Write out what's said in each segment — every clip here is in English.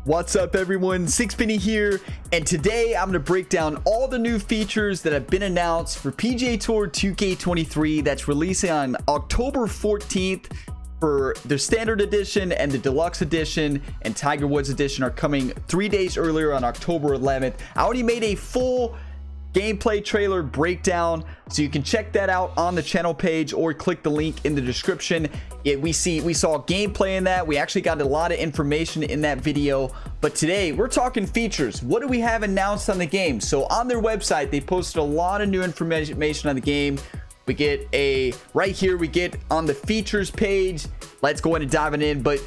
What's up everyone, Sixpenny here, and today I'm going to break down all the new features that have been announced for PGA Tour 2K23 that's releasing on October 14th for the standard edition, and the deluxe edition and Tiger Woods edition are coming 3 days earlier on October 11th. I already made a full gameplay trailer breakdown, so you can check that out on the channel page or click the link in the description. We saw gameplay in that. We actually got a lot of information in that video, but today we're talking features. What do we have announced on the game? So on their website, they posted a lot of new information on the game. We get right here, we get on the features page. Let's go ahead and dive in. But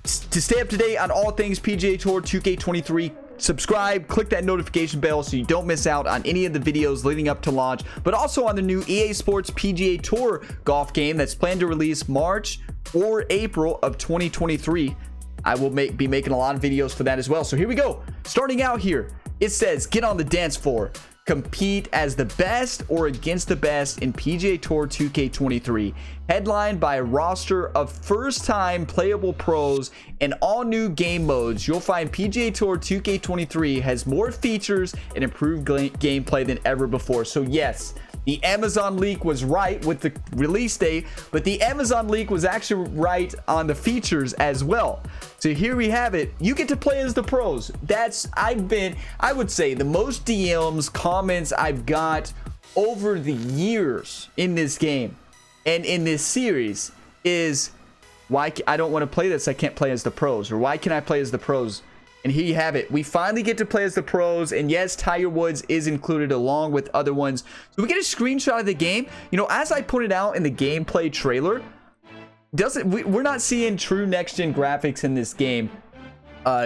to stay up to date on all things PGA Tour 2K23, subscribe, click that notification bell so you don't miss out on any of the videos leading up to launch, but also on the new EA Sports PGA Tour golf game that's planned to release March or April of 2023. I will be making a lot of videos for that as well. So here we go. Starting out here, it says get on the dance floor. Compete as the best or against the best in PGA Tour 2K23. Headlined by a roster of first-time playable pros and all new game modes, you'll find PGA Tour 2K23 has more features and improved gameplay than ever before. So yes, the Amazon leak was right with the release date, but the Amazon leak was actually right on the features as well. So here we have it. You get to play as the pros. I would say the most DMs, comments I've got over the years in this game and in this series is, why I don't want to play this, I can't play as the pros, or why can I play as the pros? And here you have it. We finally get to play as the pros, and yes, Tiger Woods is included along with other ones. So we get a screenshot of the game. You know, as I pointed out in the gameplay trailer, we're not seeing true next-gen graphics in this game.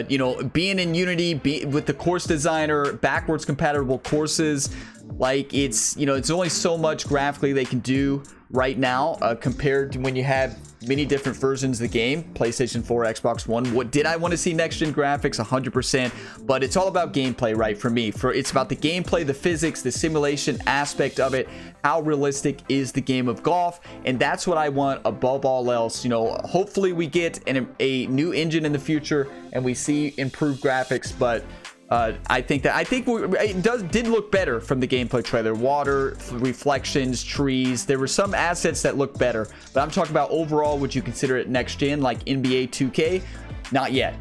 You know, being in Unity, with the course designer, backwards compatible courses, like it's only so much graphically they can do right now compared to when you have many different versions of the game, PlayStation 4, Xbox One. What did I want to see next gen graphics? 100%, but it's all about gameplay, right? For me, it's about the gameplay, the physics, the simulation aspect of it. How realistic is the game of golf? And that's what I want above all else. You know, hopefully we get a new engine in the future and we see improved graphics, but I think it did look better from the gameplay trailer. Water, reflections, trees. There were some assets that look better, but I'm talking about overall. Would you consider it next gen like NBA 2K? Not yet.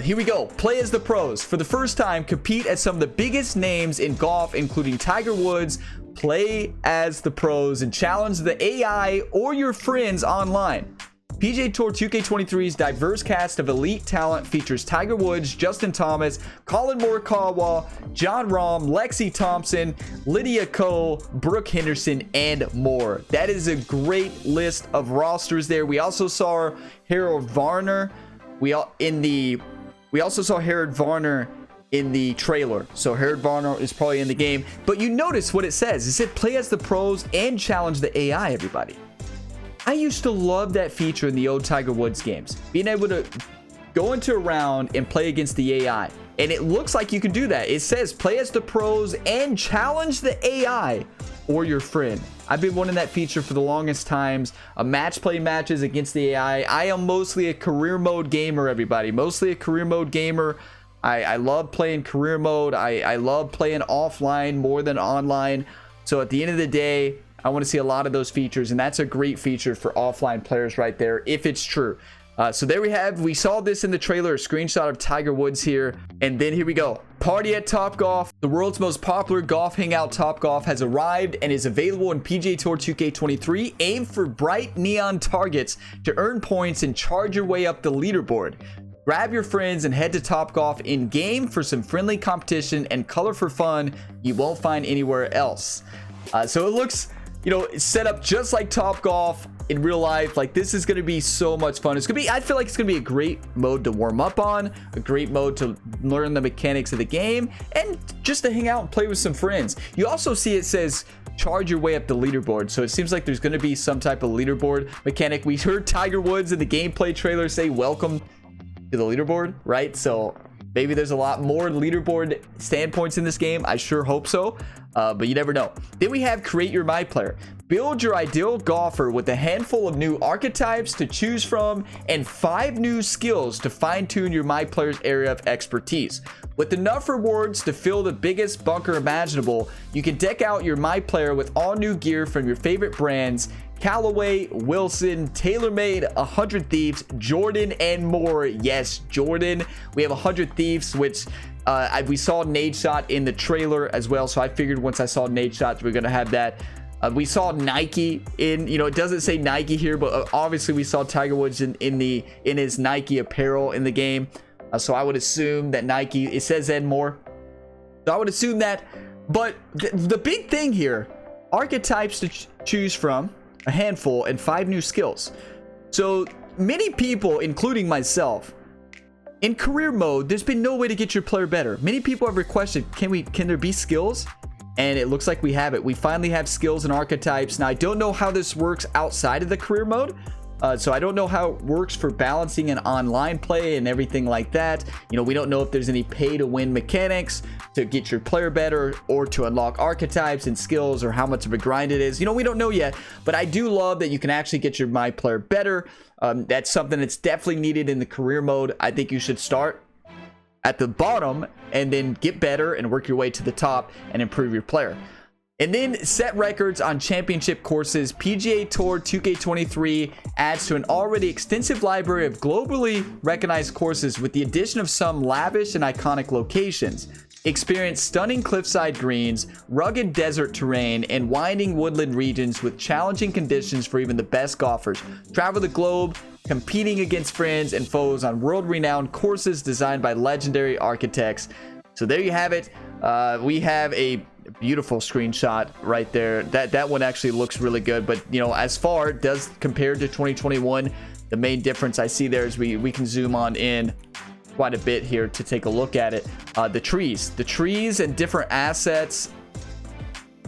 Here we go. Play as the pros. For the first time, compete as some of the biggest names in golf, including Tiger Woods. Play as the pros and challenge the AI or your friends online. PGA Tour 2K23's diverse cast of elite talent features Tiger Woods, Justin Thomas, Colin Morikawa, John Rahm, Lexi Thompson, Lydia Ko, Brooke Henderson, and more. That is a great list of rosters there. We also saw Harold Varner. We also saw Harold Varner in the trailer. So Harold Varner is probably in the game. But you notice what it says. It said play as the pros and challenge the AI, everybody. I used to love that feature in the old Tiger Woods games, being able to go into a round and play against the AI. And it looks like you can do that. It says play as the pros and challenge the AI or your friend. I've been wanting that feature for the longest times. Match play matches against the AI. I am mostly a career mode gamer, everybody. Mostly a career mode gamer. I love playing career mode. I love playing offline more than online. So at the end of the day, I want to see a lot of those features, and that's a great feature for offline players right there, if it's true. So there we saw this in the trailer, a screenshot of Tiger Woods here. And then here we go. Party at Topgolf. The world's most popular golf hangout, Topgolf, has arrived and is available in PGA Tour 2K23. Aim for bright neon targets to earn points and charge your way up the leaderboard. Grab your friends and head to Topgolf in game for some friendly competition and color for fun you won't find anywhere else. So it looks, it's set up just like Topgolf in real life. Like, this is going to be so much fun. It's going to be, I feel like it's going to be a great mode to warm up on, a great mode to learn the mechanics of the game, and just to hang out and play with some friends. You also see it says charge your way up the leaderboard, so it seems like there's going to be some type of leaderboard mechanic. We heard Tiger Woods in the gameplay trailer say welcome to the leaderboard, right? So maybe there's a lot more leaderboard standpoints in this game. I sure hope so. But you never know. Then we have create your my player. Build your ideal golfer with a handful of new archetypes to choose from and 5 new skills to fine-tune your My Player's area of expertise. With enough rewards to fill the biggest bunker imaginable, you can deck out your My Player with all new gear from your favorite brands: Callaway, Wilson, TaylorMade, 100 Thieves, Jordan, and more. Yes, Jordan. We have 100 Thieves, which we saw Nade Shot in the trailer as well, so I figured once I saw Nade Shot, we're going to have that. We saw Nike in, it doesn't say Nike here, but obviously we saw Tiger Woods in his Nike apparel in the game. So I would assume that Nike, it says and more. So I would assume that. But the big thing here, archetypes to choose from, a handful, and 5 new skills. So many people, including myself, in career mode, there's been no way to get your player better. Many people have requested, can there be skills? And it looks like we have it. We finally have skills and archetypes. Now, I don't know how this works outside of the career mode. So I don't know how it works for balancing an online play and everything like that. We don't know if there's any pay to win mechanics to get your player better or to unlock archetypes and skills, or how much of a grind it is. We don't know yet, but I do love that you can actually get your My Player better. That's something that's definitely needed in the career mode. I think you should start at the bottom and then get better and work your way to the top and improve your player. And then set records on championship courses. PGA Tour 2K23 adds to an already extensive library of globally recognized courses with the addition of some lavish and iconic locations. Experience stunning cliffside greens, rugged desert terrain, and winding woodland regions with challenging conditions for even the best golfers. Travel the globe, competing against friends and foes on world-renowned courses designed by legendary architects. So there you have it. We have a beautiful screenshot right there. That one actually looks really good, but as far does compared to 2021, the main difference I see there is we can zoom on in quite a bit here to take a look at it. The trees and different assets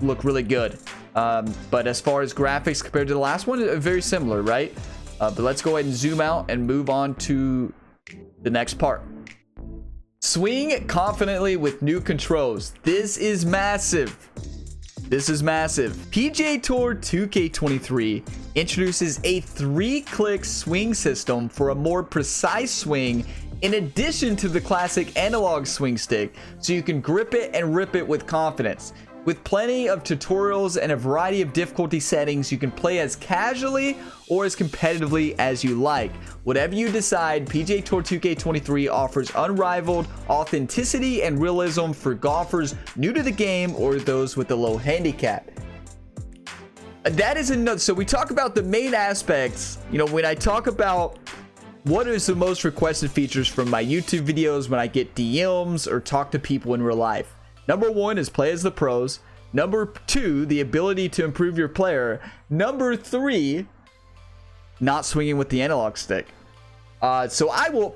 look really good, but as far as graphics compared to the last one, very similar, right? But let's go ahead and zoom out and move on to the next part. Swing confidently with new controls. This is massive. PGA Tour 2K23 introduces a 3-click swing system for a more precise swing, in addition to the classic analog swing stick, so you can grip it and rip it with confidence. With plenty of tutorials and a variety of difficulty settings, you can play as casually or as competitively as you like. Whatever you decide, PGA Tour 2K23 offers unrivaled authenticity and realism for golfers new to the game or those with a low handicap. That is another. So we talk about the main aspects. When I talk about what is the most requested features from my YouTube videos when I get DMs or talk to people in real life, number 1 is play as the pros. Number 2, the ability to improve your player. Number 3, not swinging with the analog stick. So I will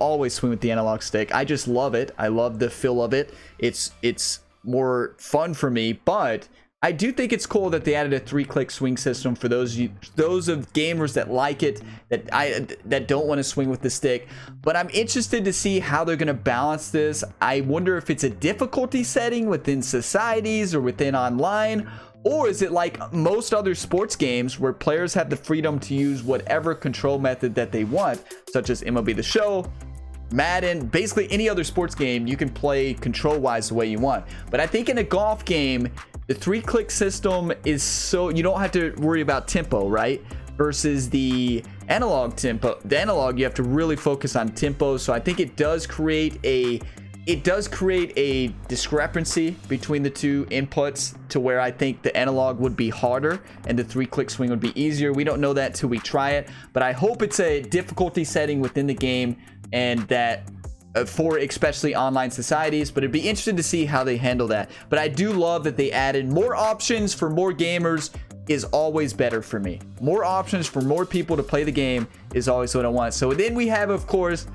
always swing with the analog stick. I just love it. I love the feel of it. It's more fun for me, but I do think it's cool that they added a 3-click swing system for those of gamers that like it, that don't want to swing with the stick. But I'm interested to see how they're going to balance this. I wonder if it's a difficulty setting within societies or within online, or is it like most other sports games where players have the freedom to use whatever control method that they want, such as MLB The Show, Madden, basically any other sports game, you can play control-wise the way you want. But I think in a golf game, the 3-click system is so you don't have to worry about tempo, right? Versus the analog tempo. The analog, you have to really focus on tempo. So I think it does create a discrepancy between the two inputs, to where I think the analog would be harder and the 3-click swing would be easier. We don't know that till we try it, but I hope it's a difficulty setting within the game, and that for especially online societies. But it'd be interesting to see how they handle that. But I do love that they added more options for more gamers. Is always better for me. More options for more people to play the game is always what I want. So then we have, of course,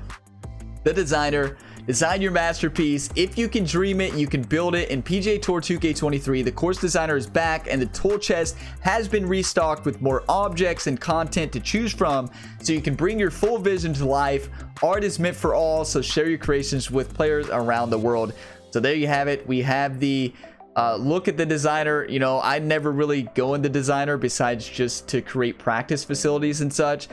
the designer. Design your masterpiece. If you can dream it, you can build it. In PGA Tour 2K23, the course designer is back, and the tool chest has been restocked with more objects and content to choose from, so you can bring your full vision to life. Art is meant for all, so share your creations with players around the world. So there you have it. We have the Look at the designer. You know, I never really go in the designer besides just to create practice facilities and such.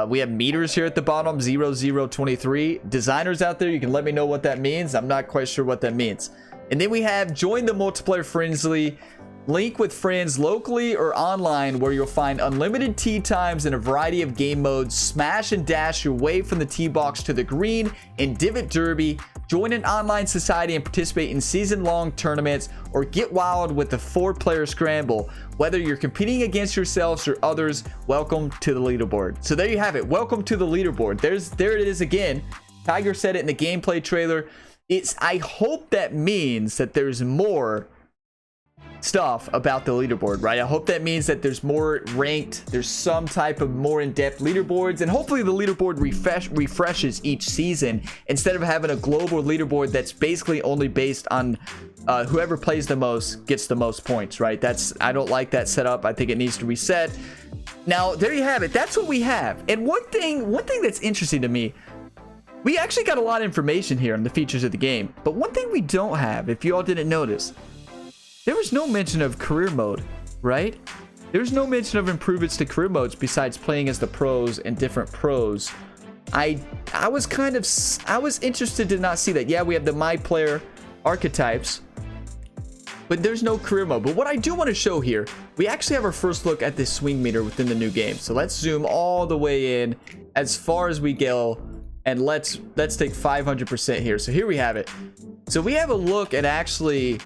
We have meters here at the bottom, 0023. Designers out there, you can let me know what that means. I'm not quite sure what that means. And then we have join the multiplayer friendly. Link with friends locally or online, where you'll find unlimited tee times in a variety of game modes. Smash and dash your way from the tee box to the green in Divot Derby. Join an online society and participate in season-long tournaments, or get wild with the 4-player scramble. Whether you're competing against yourselves or others, welcome to the leaderboard. So there you have it. Welcome to the leaderboard. There it is again. Tiger said it in the gameplay trailer. I hope that means that there's more stuff about the leaderboard, right? I hope that means that there's more ranked, there's some type of more in-depth leaderboards, and hopefully the leaderboard refreshes each season instead of having a global leaderboard that's basically only based on whoever plays the most gets the most points, right? I don't like that setup. I think it needs to reset. Now there you have it. That's what we have. And one thing that's interesting to me, we actually got a lot of information here on the features of the game, but one thing we don't have, if you all didn't notice, there was no mention of career mode, right? There's no mention of improvements to career modes besides playing as the pros and different pros. I was interested to not see that. Yeah, we have the my player archetypes, but there's no career mode. But what I do want to show here, we actually have our first look at this swing meter within the new game. So let's zoom all the way in as far as we go, and let's take 500% here. So here we have it. So we have a look at actually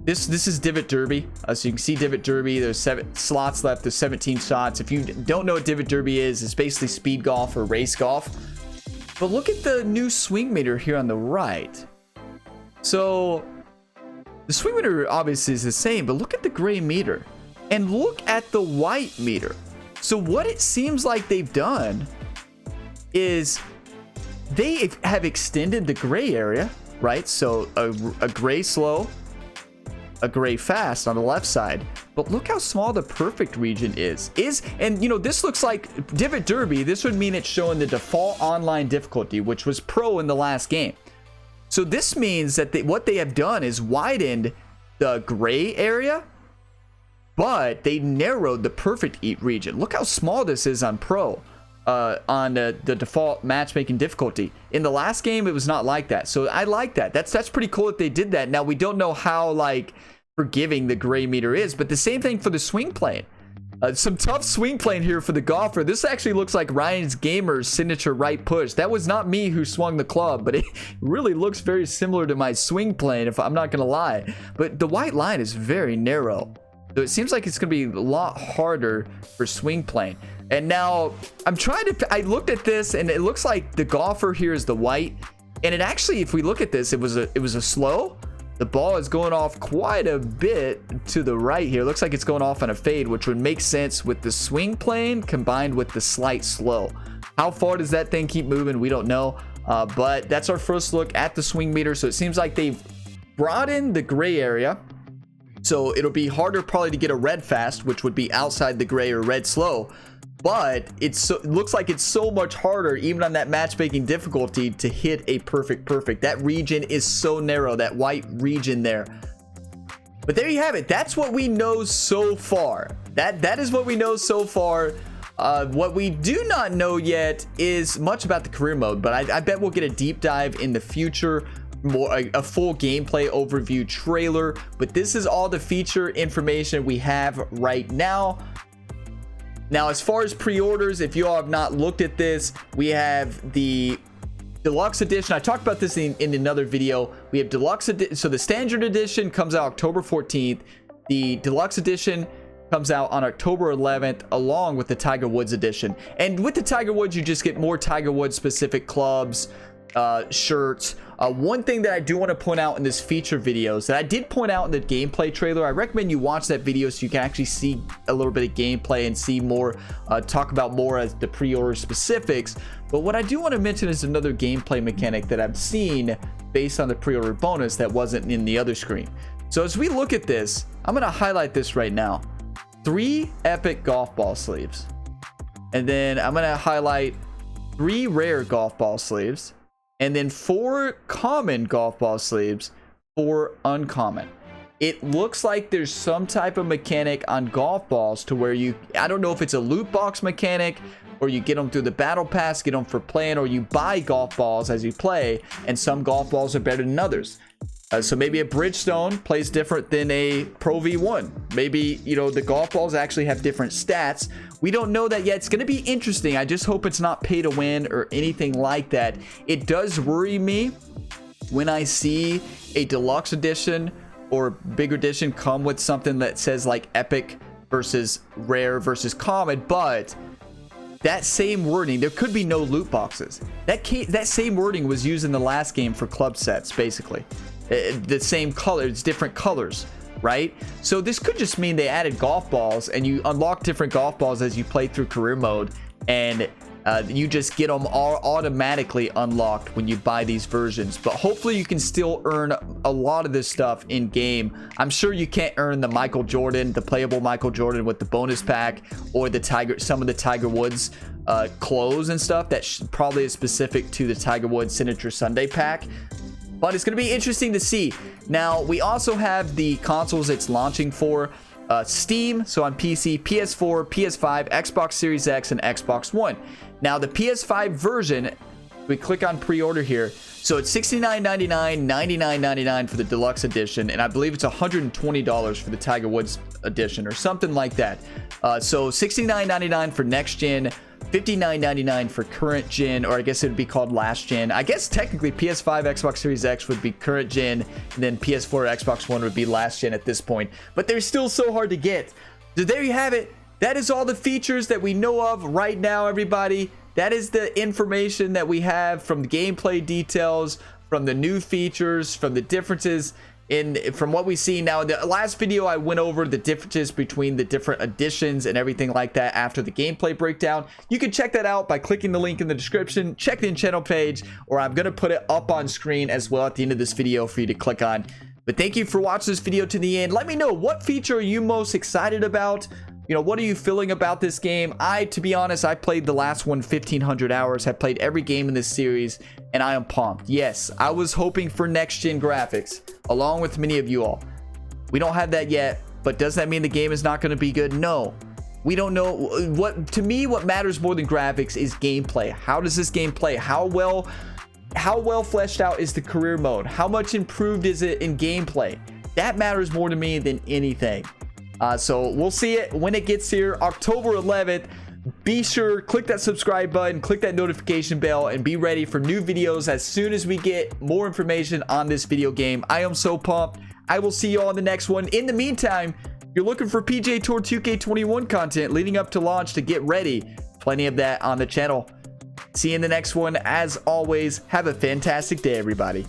this is Divot Derby. So you can see Divot Derby. There's 7 slots left. There's 17 shots. If you don't know what Divot Derby is, it's basically speed golf or race golf. But look at the new swing meter here on the right. So the swing meter obviously is the same, but look at the gray meter and look at the white meter. So what it seems like they've done is they have extended the gray area, right? So a gray slow, a gray fast on the left side, but look how small the perfect region is. And you know, this looks like Divot Derby. This would mean it's showing the default online difficulty, which was pro in the last game. So this means that what they have done is widened the gray area, but they narrowed the perfect region. Look how small this is on pro. On the default matchmaking difficulty. In the last game, it was not like that. So I like that. That's pretty cool that they did that. Now we don't know how like forgiving the gray meter is, but the same thing for the swing plane. Some tough swing plane here for the golfer. This actually looks like Ryan's Gamer's signature right push. That was not me who swung the club, but it really looks very similar to my swing plane, if I'm not gonna lie. But the white line is very narrow, so it seems like it's gonna be a lot harder for swing plane. And now I looked at this and it looks like the golfer here is the white. And it actually, if we look at this, it was a slow. The ball is going off quite a bit to the right here. It looks like it's going off on a fade, which would make sense with the swing plane combined with the slight slow. How far does that thing keep moving? We don't know. But that's our first look at the swing meter. So it seems like they've broadened the gray area. So it'll be harder probably to get a red fast, which would be outside the gray or red slow. But it looks like it's so much harder, even on that matchmaking difficulty, to hit a perfect. That region is so narrow, that white region there. But there you have it. That's what we know so far. That is what we know so far. What we do not know yet is much about the career mode, but I bet we'll get a deep dive in the future. A full gameplay overview trailer. But this is all the feature information we have right now. Now, as far as pre-orders, if you all have not looked at this, we have the deluxe edition. I talked about this in another video. We have deluxe edition. So the standard edition comes out October 14th. The deluxe edition comes out on October 11th, along with the Tiger Woods edition. And with the Tiger Woods, you just get more Tiger Woods specific clubs, shirts. One thing that I do want to point out in this feature videos that I did point out in the gameplay trailer, I recommend you watch that video so you can actually see a little bit of gameplay and see more, talk about more as the pre-order specifics. But what I do want to mention is another gameplay mechanic that I've seen based on the pre-order bonus that wasn't in the other screen. So as we look at this, I'm going to highlight this right now. 3 epic golf ball sleeves. And then I'm going to highlight 3 rare golf ball sleeves. And then 4 common golf ball sleeves, 4 uncommon. it looks like there's some type of mechanic on golf balls to where I don't know if it's a loot box mechanic, or you get them through the battle pass, get them for playing, or you buy golf balls as you play, and some golf balls are better than others. So maybe a Bridgestone plays different than a Pro V1. Maybe, you know, the golf balls actually have different stats. We don't know that yet. It's going to be interesting. I just hope it's not pay to win or anything like that. It does worry me when I see a deluxe edition or bigger edition come with something that says like epic versus rare versus common, but that same wording, there could be no loot boxes. That same wording was used in the last game for club sets, basically. The same colors, different colors, right? So this could just mean they added golf balls, and you unlock different golf balls as you play through career mode, and you just get them all automatically unlocked when you buy these versions. But hopefully you can still earn a lot of this stuff in game. I'm sure you can't earn the Michael Jordan, the playable Michael Jordan with the bonus pack, or the some of the Tiger Woods clothes and stuff that probably is specific to the Tiger Woods Signature Sunday pack. But it's going to be interesting to see. Now, we also have the consoles it's launching for. Steam, so on PC, PS4, PS5, Xbox Series X, and Xbox One. Now, the PS5 version, we click on pre-order here. So it's $69.99, $99.99 for the deluxe edition, and I believe it's $120 for the Tiger Woods edition or something like that. So $69.99 for next gen, $59.99 for current gen, or I guess it would be called last gen. I guess technically PS5, Xbox Series X would be current gen, and then PS4, Xbox One would be last gen at this point. But they're still so hard to get. So there you have it. That is all the features that we know of right now, everybody. That is the information that we have from the gameplay details, from the new features, from the differences from what we see now. In the last video, I went over the differences between the different editions and everything like that after the gameplay breakdown. You can check that out by clicking the link in the description. Check the channel page, or I'm going to put it up on screen as well at the end of this video for you to click on. But thank you for watching this video to the end. Let me know, what feature are you most excited about? You know, what are you feeling about this game? To be honest, I played the last one 1,500 hours. I played every game in this series, and I am pumped. Yes, I was hoping for next-gen graphics, along with many of you all. We don't have that yet, but does that mean the game is not going to be good? No. We don't know. To me, what matters more than graphics is gameplay. How does this game play? How well fleshed out is the career mode? How much improved is it in gameplay? That matters more to me than anything. So we'll see it when it gets here, October 11th. Be sure, click that subscribe button, click that notification bell, and be ready for new videos as soon as we get more information on this video game. I am so pumped. I will see you all in the next one. In the meantime, you're looking for PGA Tour 2K21 content leading up to launch to get ready. Plenty of that on the channel. See you in the next one. As always, have a fantastic day, everybody.